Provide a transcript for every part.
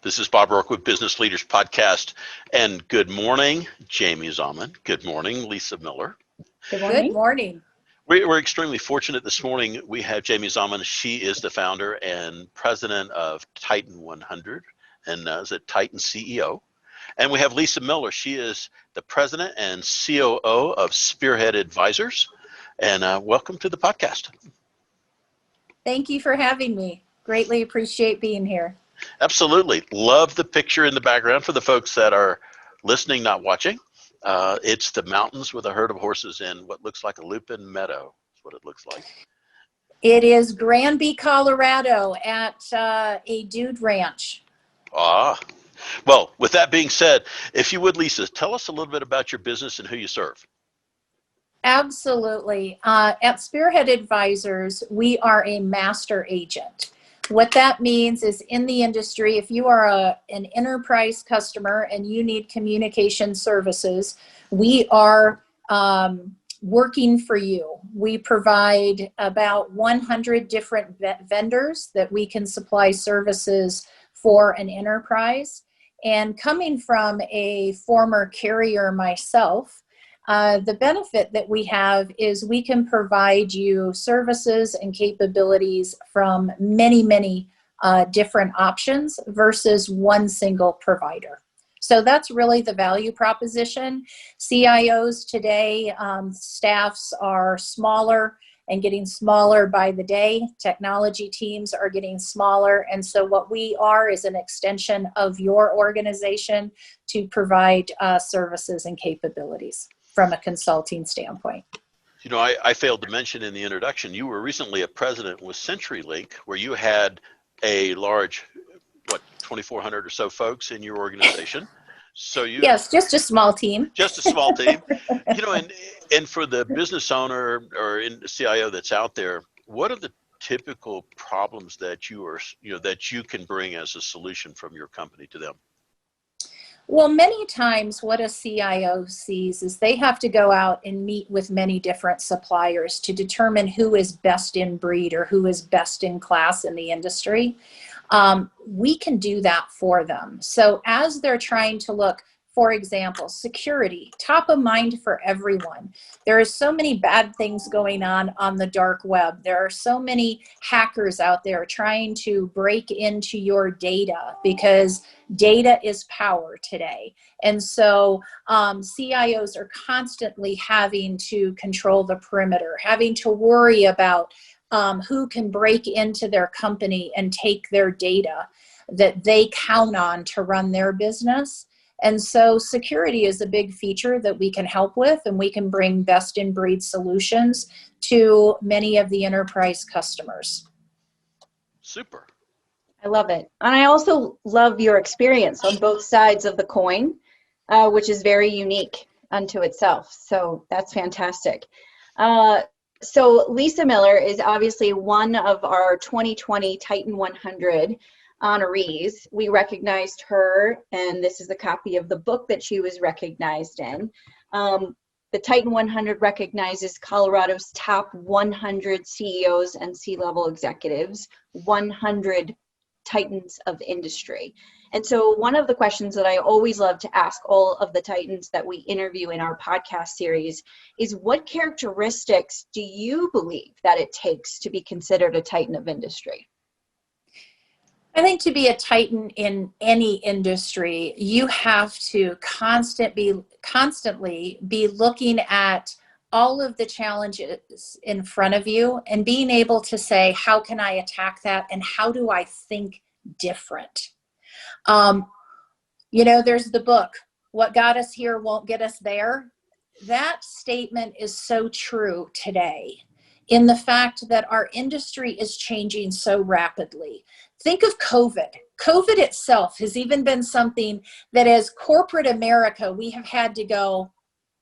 This is Bob Roark with Business Leaders Podcast. And good morning, Jaime Zawmon. Good morning, Lisa Miller. Good morning. Good morning. We're extremely fortunate this morning. We have Jaime Zawmon. She is the founder and president of Titan 100 and is a Titan CEO. And we have Lisa Miller. She is the president and COO of Spearhead Advisors. And welcome to the podcast. Thank you for having me. Greatly appreciate being here. Absolutely. Love the picture in the background for the folks that are listening, not watching. It's the mountains with a herd of horses in what looks like a lupin meadow. That's what it looks like. It is Granby, Colorado at a dude ranch. Well, with that being said, if you would, Lisa, tell us a little bit about your business and who you serve. Absolutely. At Spearhead Advisors, we are a master agent. What that means is in the industry, if you are an enterprise customer and you need communication services, we are working for you. We provide about 100 different vendors that we can supply services for an enterprise. And coming from a former carrier myself, the benefit that we have is we can provide you services and capabilities from many different options versus one single provider. So that's really the value proposition. CIOs today, staffs are smaller and getting smaller by the day. Technology teams are getting smaller. And so what we are is an extension of your organization to provide services and capabilities from a consulting standpoint. You know, I failed to mention in the introduction, you were recently a president with CenturyLink, where you had a large, 2,400 or so folks in your organization. So yes, just a small team. Just a small team. You know, and for the business owner or in the CIO that's out there, what are the typical problems that that you can bring as a solution from your company to them? Well, many times what a CIO sees is they have to go out and meet with many different suppliers to determine who is best in breed or who is best in class in the industry. We can do that for them. So as they're trying to look, for example, security, top of mind for everyone. There are so many bad things going on the dark web. There are so many hackers out there trying to break into your data because data is power today. And so CIOs are constantly having to control the perimeter, having to worry about who can break into their company and take their data that they count on to run their business. And so security is a big feature that we can help with, and we can bring best in breed solutions to many of the enterprise customers. Super. I love it. And I also love your experience on both sides of the coin, which is very unique unto itself. So that's fantastic. So Lisa Miller is obviously one of our 2020 Titan 100 honorees. We recognized her, and this is a copy of the book that she was recognized in. The Titan 100 recognizes Colorado's top 100 CEOs and C-level executives, 100 titans of industry. And so one of the questions that I always love to ask all of the titans that we interview in our podcast series is, what characteristics do you believe that it takes to be considered a titan of industry? I think to be a titan in any industry, you have to constantly be looking at all of the challenges in front of you and being able to say, how can I attack that? And how do I think different? There's the book, What Got Us Here Won't Get Us There. That statement is so true today in the fact that our industry is changing so rapidly. Think of COVID. COVID itself has even been something that as corporate America, we have had to go,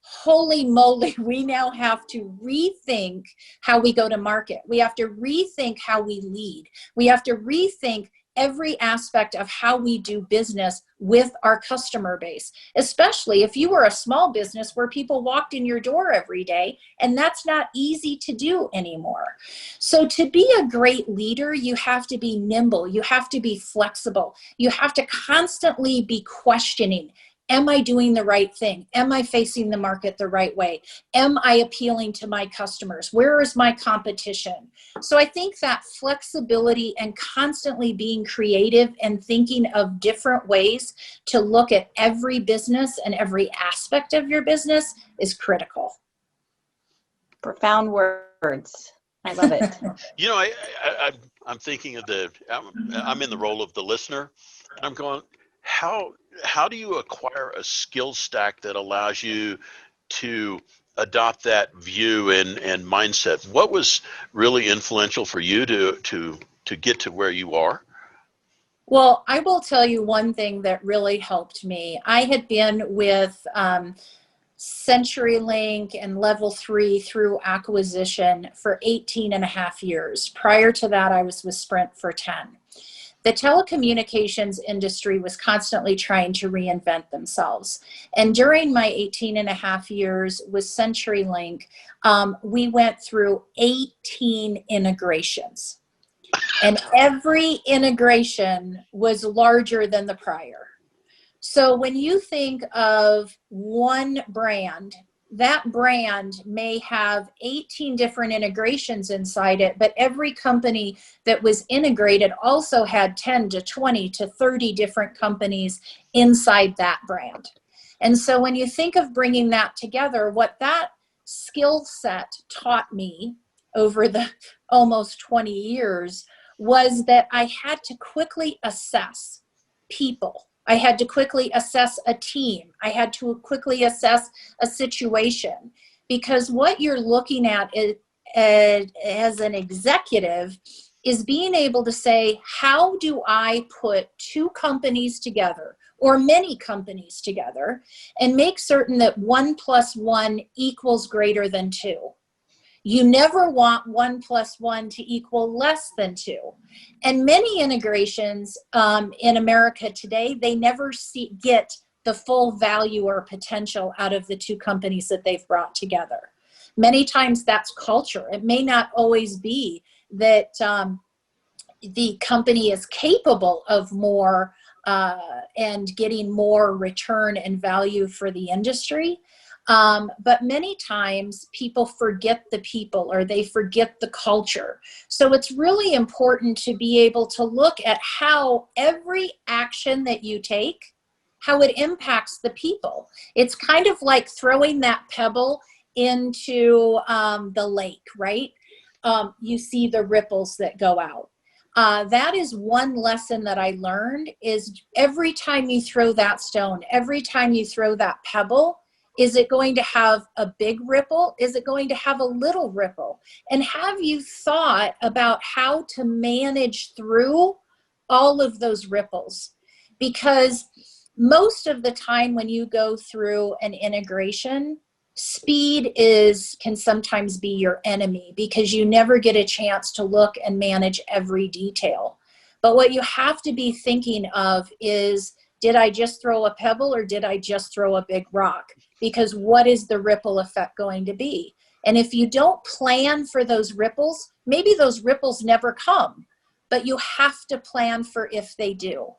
holy moly, we now have to rethink how we go to market. We have to rethink how we lead. We have to rethink every aspect of how we do business with our customer base, especially if you were a small business where people walked in your door every day, and that's not easy to do anymore. So to be a great leader, you have to be nimble, you have to be flexible, you have to constantly be questioning. Am I doing the right thing? Am I facing the market the right way? Am I appealing to my customers? Where is my competition? So I think that flexibility and constantly being creative and thinking of different ways to look at every business and every aspect of your business is critical. Profound words. I love it. You know, I'm thinking of I'm in the role of the listener, and I'm going, how do you acquire a skill stack that allows you to adopt that view and mindset? What was really influential for you to get to where you are? Well, I will tell you one thing that really helped me. I had been with CenturyLink and Level 3 through acquisition for 18 and a half years. Prior to that, I was with Sprint for 10. The telecommunications industry was constantly trying to reinvent themselves. And during my 18 and a half years with CenturyLink, we went through 18 integrations. And every integration was larger than the prior. So when you think of one brand, that brand may have 18 different integrations inside it, but every company that was integrated also had 10 to 20 to 30 different companies inside that brand. And so when you think of bringing that together, what that skill set taught me over the almost 20 years was that I had to quickly assess people. I had to quickly assess a team. I had to quickly assess a situation, because what you're looking at as an executive is being able to say, how do I put two companies together or many companies together and make certain that 1 + 1 equals greater than 2? You never want 1 + 1 to equal less than 2. And many integrations in America today, they never get the full value or potential out of the two companies that they've brought together. Many times that's culture. It may not always be that the company is capable of more and getting more return and value for the industry. But many times people forget the people, or they forget the culture. So it's really important to be able to look at how every action that you take, how it impacts the people. It's kind of like throwing that pebble into the lake, right? You see the ripples that go out. That is one lesson that I learned, is every time you throw that stone, every time you throw that pebble, is it going to have a big ripple? Is it going to have a little ripple? And have you thought about how to manage through all of those ripples? Because most of the time when you go through an integration, speed can sometimes be your enemy, because you never get a chance to look and manage every detail. But what you have to be thinking of is, did I just throw a pebble or did I just throw a big rock? Because what is the ripple effect going to be? And if you don't plan for those ripples, maybe those ripples never come, but you have to plan for if they do.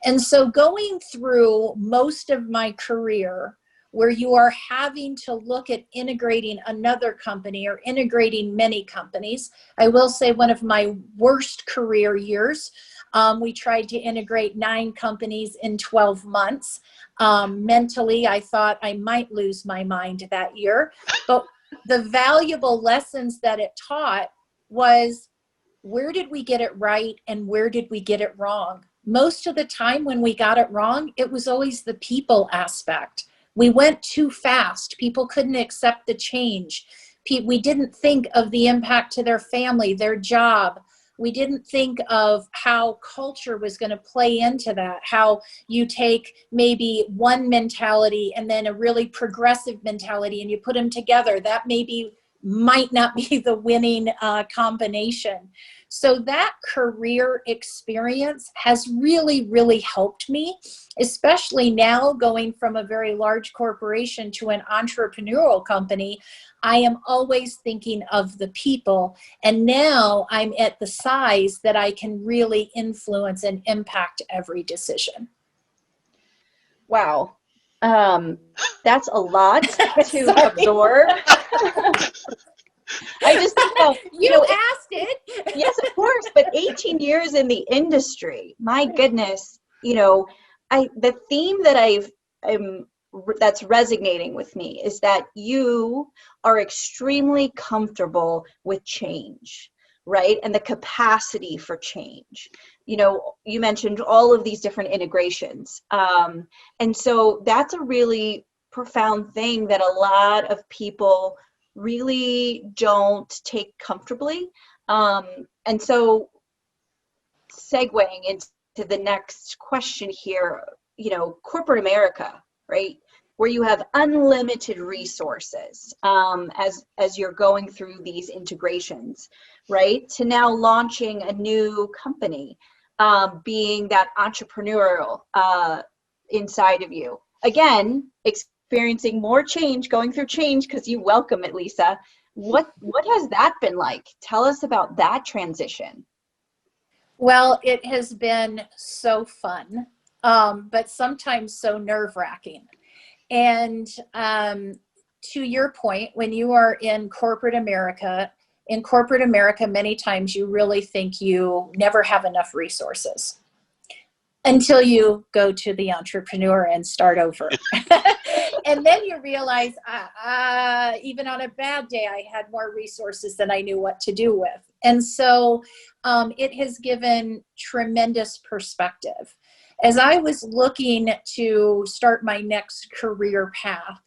And so going through most of my career, where you are having to look at integrating another company or integrating many companies, I will say one of my worst career years, we tried to integrate 9 companies in 12 months. Mentally, I thought I might lose my mind that year. But the valuable lessons that it taught was, where did we get it right and where did we get it wrong? Most of the time when we got it wrong, it was always the people aspect. We went too fast. People couldn't accept the change. We didn't think of the impact to their family, their job. We didn't think of how culture was going to play into that, how you take maybe one mentality and then a really progressive mentality and you put them together. That maybe might not be the winning combination. So that career experience has really, really helped me, especially now going from a very large corporation to an entrepreneurial company. I am always thinking of the people, and now I'm at the size that I can really influence and impact every decision. Wow. That's a lot to Sorry. absorb. I just think about, You asked it. yes, of course, but 18 years in the industry, my goodness, the theme that that's resonating with me is that you are extremely comfortable with change, right? And the capacity for change. You mentioned all of these different integrations. And so that's a really profound thing that a lot of people really don't take comfortably. And so segueing into the next question here, corporate America, right? Where you have unlimited resources as you're going through these integrations, right? To now launching a new company, being that entrepreneurial inside of you. Again, experiencing more change, going through change because you welcome it, Lisa. What has that been like? Tell us about that transition. Well, it has been so fun, but sometimes so nerve-wracking. And to your point, when you are in corporate America, many times you really think you never have enough resources until you go to the entrepreneur and start over. And then you realize, even on a bad day, I had more resources than I knew what to do with. And so it has given tremendous perspective. As I was looking to start my next career path,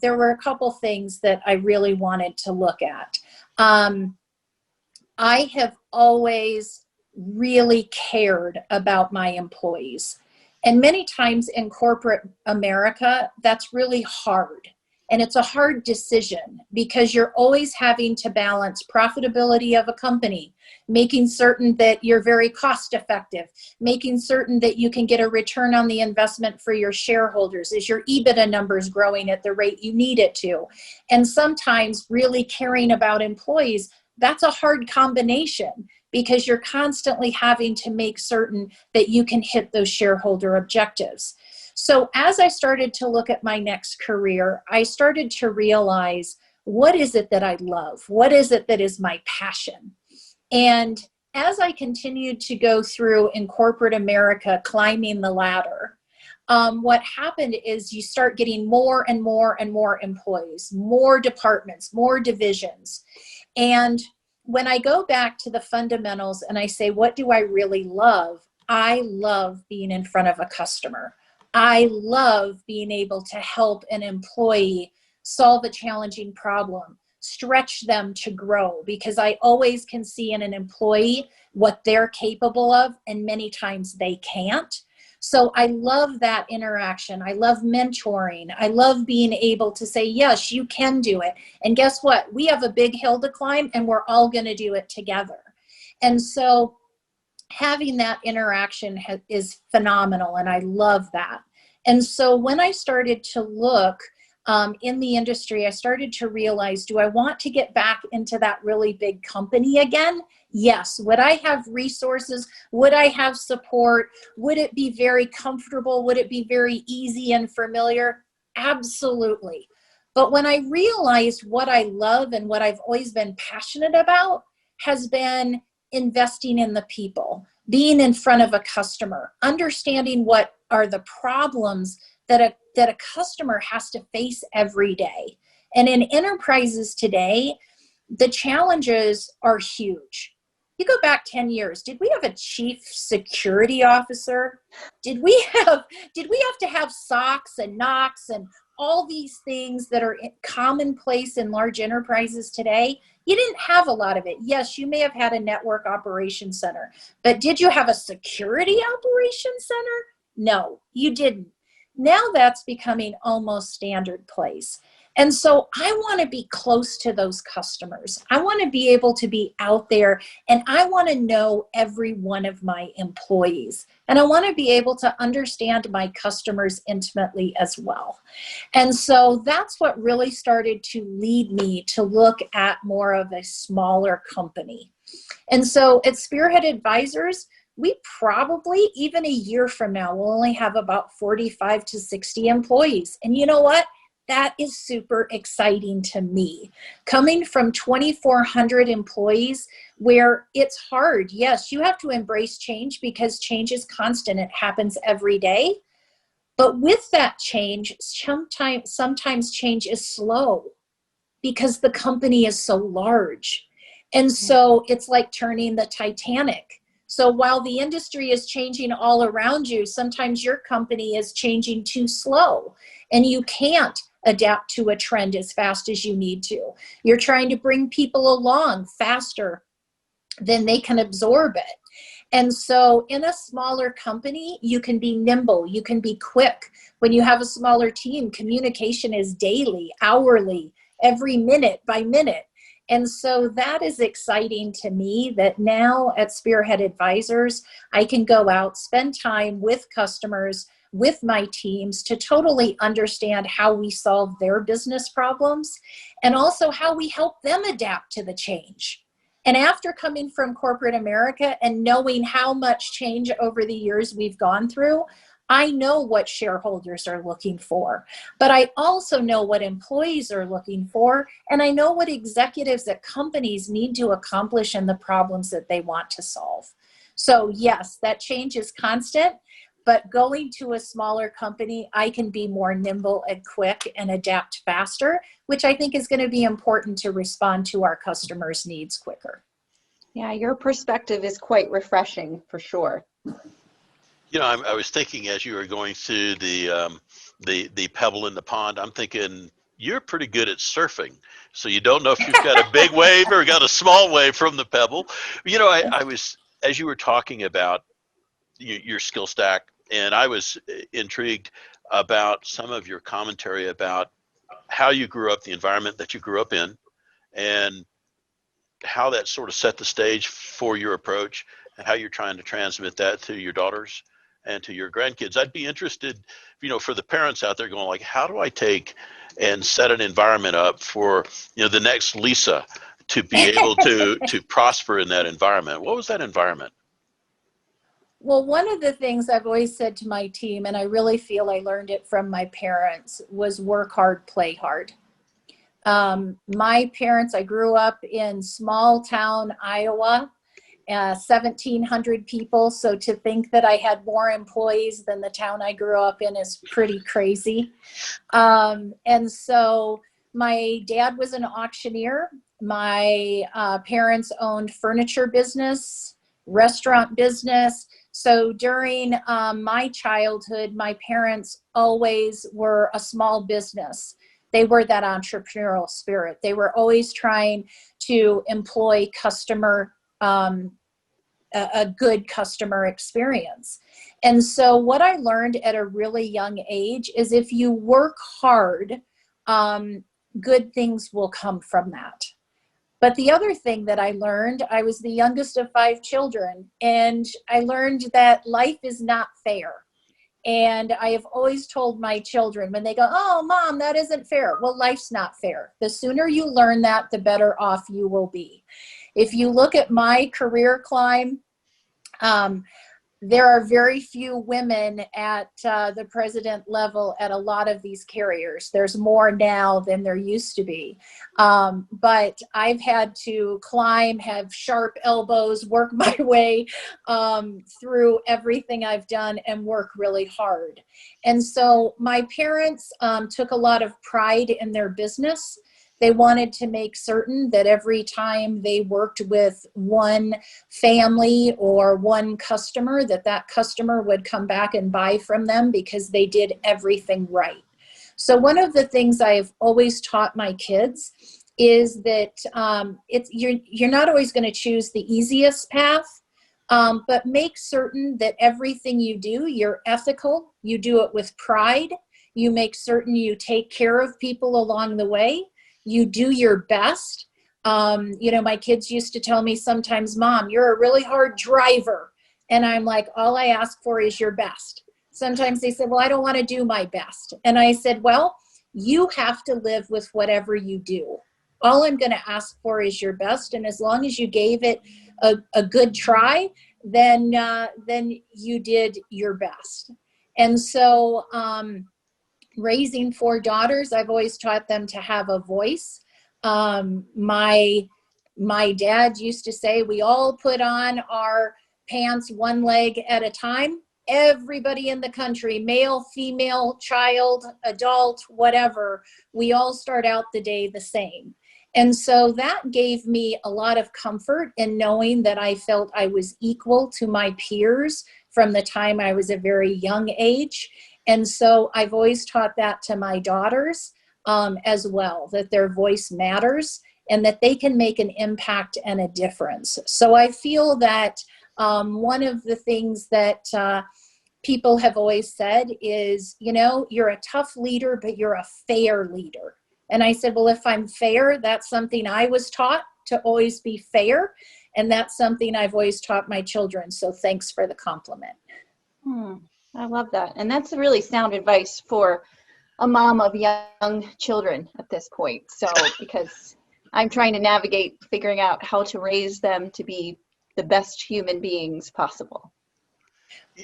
there were a couple things that I really wanted to look at. I have always really cared about my employees. And many times in corporate America, that's really hard. And it's a hard decision because you're always having to balance profitability of a company, making certain that you're very cost effective, making certain that you can get a return on the investment for your shareholders. Is your EBITDA numbers growing at the rate you need it to? And sometimes really caring about employees, that's a hard combination because you're constantly having to make certain that you can hit those shareholder objectives. So as I started to look at my next career, I started to realize, what is it that I love? What is it that is my passion? And as I continued to go through in corporate America, climbing the ladder, what happened is you start getting more and more and more employees, more departments, more divisions. And when I go back to the fundamentals and I say, what do I really love? I love being in front of a customer. I love being able to help an employee solve a challenging problem, stretch them to grow, because I always can see in an employee what they're capable of, and many times they can't. So I love that interaction. I love mentoring. I love being able to say, yes, you can do it. And guess what? We have a big hill to climb and we're all going to do it together. And so having that interaction is phenomenal, and I love that. And so when I started to look in the industry, I started to realize, do I want to get back into that really big company again? Yes. Would I have resources? Would I have support? Would it be very comfortable? Would it be very easy and familiar? Absolutely. But when I realized what I love and what I've always been passionate about has been investing in the people, being in front of a customer, understanding what are the problems that a customer has to face every day. And in enterprises today, the challenges are huge. You go back 10 years, did we have a chief security officer? Did we have to have SOX and NOx and all these things that are commonplace in large enterprises today? You didn't have a lot of it. Yes, you may have had a network operations center, but did you have a security operations center? No, you didn't. Now that's becoming almost standard place. And so I want to be close to those customers. I want to be able to be out there, and I want to know every one of my employees. And I want to be able to understand my customers intimately as well. And so that's what really started to lead me to look at more of a smaller company. And so at Spearhead Advisors, we probably, even a year from now, will only have about 45 to 60 employees. And you know what? That is super exciting to me. Coming from 2,400 employees where it's hard. Yes, you have to embrace change because change is constant. It happens every day. But with that change, sometimes change is slow because the company is so large. And so it's like turning the Titanic. So while the industry is changing all around you, sometimes your company is changing too slow and you can't adapt to a trend as fast as you need to. You're trying to bring people along faster than they can absorb it. And so in a smaller company, you can be nimble, you can be quick. When you have a smaller team, communication is daily, hourly, every minute by minute. And so that is exciting to me that now at Spearhead Advisors, I can go out, spend time with customers, with my teams to totally understand how we solve their business problems and also how we help them adapt to the change. And after coming from corporate America and knowing how much change over the years we've gone through, I know what shareholders are looking for, but I also know what employees are looking for, and I know what executives at companies need to accomplish and the problems that they want to solve. So yes, that change is constant, but going to a smaller company, I can be more nimble and quick and adapt faster, which I think is going to be important to respond to our customers' needs quicker. Yeah, your perspective is quite refreshing for sure. You know, I was thinking as you were going through the pebble in the pond, I'm thinking you're pretty good at surfing. So you don't know if you've got a big wave or got a small wave from the pebble. You know, I was, as you were talking about your skill stack, and I was intrigued about some of your commentary about how you grew up, the environment that you grew up in, and how that sort of set the stage for your approach and how you're trying to transmit that to your daughters and to your grandkids. I'd be interested, you know, for the parents out there going like, how do I take and set an environment up for, you know, the next Lisa to be able to prosper in that environment? What was that environment? Well, one of the things I've always said to my team, and I really feel I learned it from my parents, was work hard, play hard. My parents, I grew up in small town Iowa, 1,700 people. So to think that I had more employees than the town I grew up in is pretty crazy. And so my dad was an auctioneer. My parents owned furniture business, restaurant business. So during my childhood, my parents always were a small business. They were that entrepreneurial spirit. They were always trying to employ a good customer experience. And so what I learned at a really young age is if you work hard, good things will come from that. But the other thing that I learned, I was the youngest of 5 children, and I learned that life is not fair. And I have always told my children when they go, "Oh, Mom, that isn't fair." Well, life's not fair. The sooner you learn that, the better off you will be. If you look at my career climb, there are very few women at the president level at a lot of these carriers. There's more now than there used to be. But I've had to climb, have sharp elbows, work my way through everything I've done and work really hard. And so my parents took a lot of pride in their business. They wanted to make certain that every time they worked with one family or one customer, that customer would come back and buy from them because they did everything right. So one of the things I've always taught my kids is that you're not always going to choose the easiest path, but make certain that everything you do, you're ethical, you do it with pride, You make certain you take care of people along the way. You do your best. You know, my kids used to tell me sometimes, Mom, you're a really hard driver. And I'm like, all I ask for is your best. Sometimes they said, well, I don't want to do my best. And I said, well, you have to live with whatever you do. All I'm going to ask for is your best. And as long as you gave it a good try, then you did your best. And so raising 4 daughters, I've always taught them to have a voice. My dad used to say, we all put on our pants one leg at a time. Everybody in the country, male, female, child, adult, whatever, we all start out the day the same. And so that gave me a lot of comfort in knowing that I felt I was equal to my peers from the time I was a very young age. And so I've always taught that to my daughters as well, that their voice matters and that they can make an impact and a difference. So I feel that one of the things that people have always said is, you know, you're a tough leader, but you're a fair leader. And I said, well, if I'm fair, that's something I was taught, to always be fair. And that's something I've always taught my children. So thanks for the compliment. I love that. And that's really sound advice for a mom of young children at this point. So, because I'm trying to navigate figuring out how to raise them to be the best human beings possible.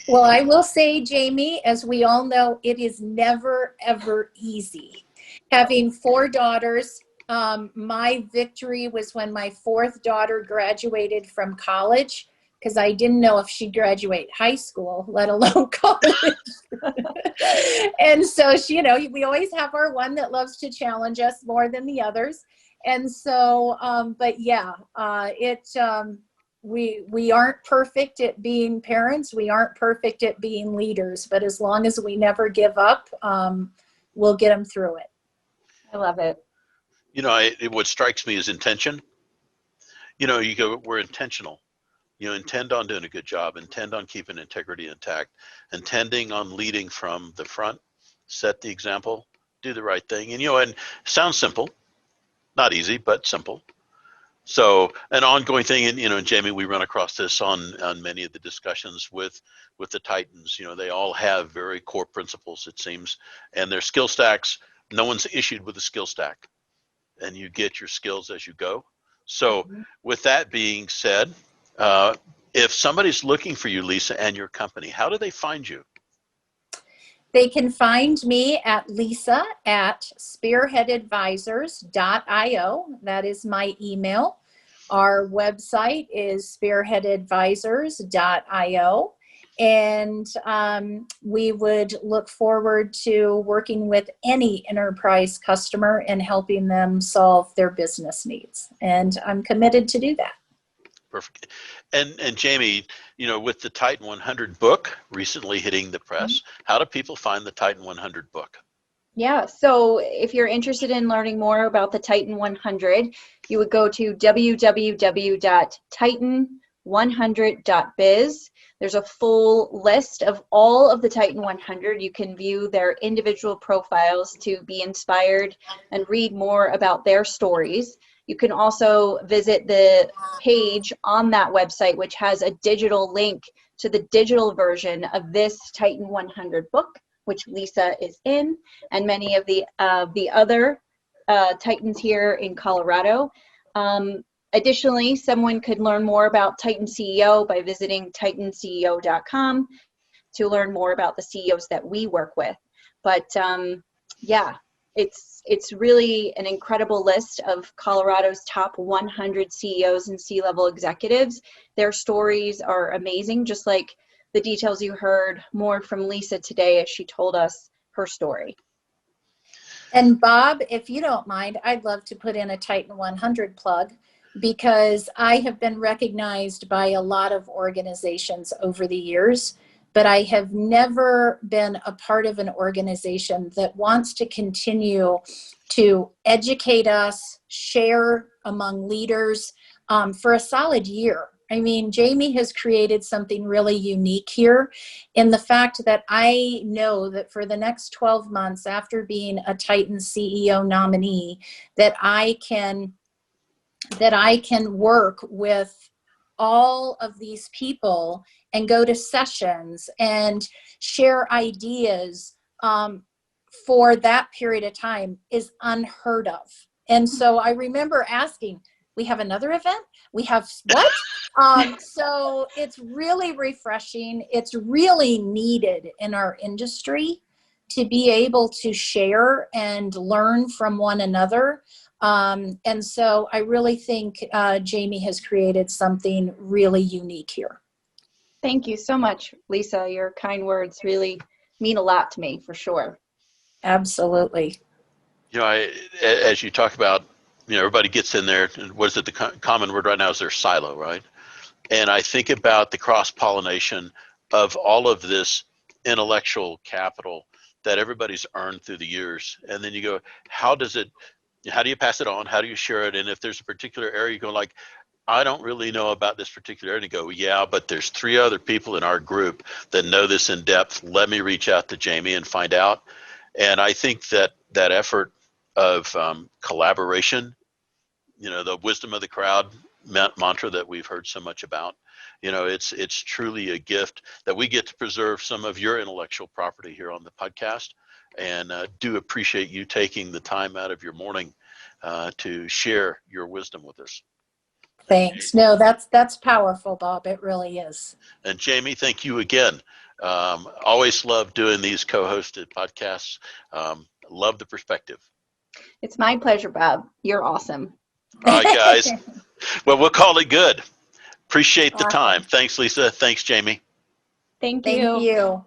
Well, I will say, Jamie, as we all know, it is never, ever easy. Having 4 daughters, my victory was when my 4th daughter graduated from college, because I didn't know if she'd graduate high school, let alone college. And so she, you know, we always have our one that loves to challenge us more than the others. And so, but yeah, we aren't perfect at being parents. We aren't perfect at being leaders, but as long as we never give up, we'll get them through it. I love it. You know, what strikes me is intention. You know, we're intentional. You know, intend on doing a good job, intend on keeping integrity intact, intending on leading from the front, set the example, do the right thing. And, you know, and sounds simple, not easy, but simple. So an ongoing thing, and, you know, and Jamie, we run across this on many of the discussions with the Titans. You know, they all have very core principles, it seems, and their skill stacks, no one's issued with a skill stack, and you get your skills as you go. So with that being said, if somebody's looking for you, Lisa, and your company, how do they find you? They can find me at lisa@spearheadadvisors.io. That is my email. Our website is spearheadadvisors.io. And we would look forward to working with any enterprise customer and helping them solve their business needs. And I'm committed to do that. Perfect. And Jamie, you know, with the Titan 100 book recently hitting the press, how do people find the Titan 100 book? Yeah, so if you're interested in learning more about the Titan 100, you would go to www.titan100.biz. There's a full list of all of the Titan 100. You can view their individual profiles to be inspired and read more about their stories. You can also visit the page on that website, which has a digital link to the digital version of this Titan 100 book, which Lisa is in, and many of the other Titans here in Colorado. Additionally, someone could learn more about Titan CEO by visiting titanceo.com to learn more about the CEOs that we work with. But yeah, it's really an incredible list of Colorado's top 100 CEOs and C-level executives. Their stories are amazing, just like the details you heard more from Lisa today as she told us her story. And Bob, if you don't mind, I'd love to put in a Titan 100 plug, because I have been recognized by a lot of organizations over the years, but I have never been a part of an organization that wants to continue to educate us, share among leaders for a solid year. I mean, Jaime has created something really unique here in the fact that I know that for the next 12 months after being a Titan CEO nominee, that I can work with all of these people and go to sessions and share ideas for that period of time is unheard of. And so I remember asking, we have another event? We have what? So it's really refreshing. It's really needed in our industry to be able to share and learn from one another. And so I really think Jaime has created something really unique here. Thank you so much, Lisa. Your kind words really mean a lot to me, for sure. Absolutely. You know, as you talk about, you know, everybody gets in there, and what is it, the common word right now is their silo, right? And I think about the cross-pollination of all of this intellectual capital that everybody's earned through the years. And then you go, how do you pass it on? How do you share it? And if there's a particular area, you go like, I don't really know about this particular area. And you go, yeah, but there's 3 other people in our group that know this in depth. Let me reach out to Jaime and find out. And I think that that effort of collaboration, you know, the wisdom of the crowd mantra that we've heard so much about, you know, it's truly a gift that we get to preserve some of your intellectual property here on the podcast, and do appreciate you taking the time out of your morning to share your wisdom with us. Thanks. No, that's powerful, Bob. It really is. And Jaime, thank you again. Always love doing these co-hosted podcasts. Love the perspective. It's my pleasure, Bob. You're awesome. All right, guys. Well, we'll call it good. Appreciate the Awesome. time. Thanks, Lisa. Thanks, Jaime. Thank you. Thank you.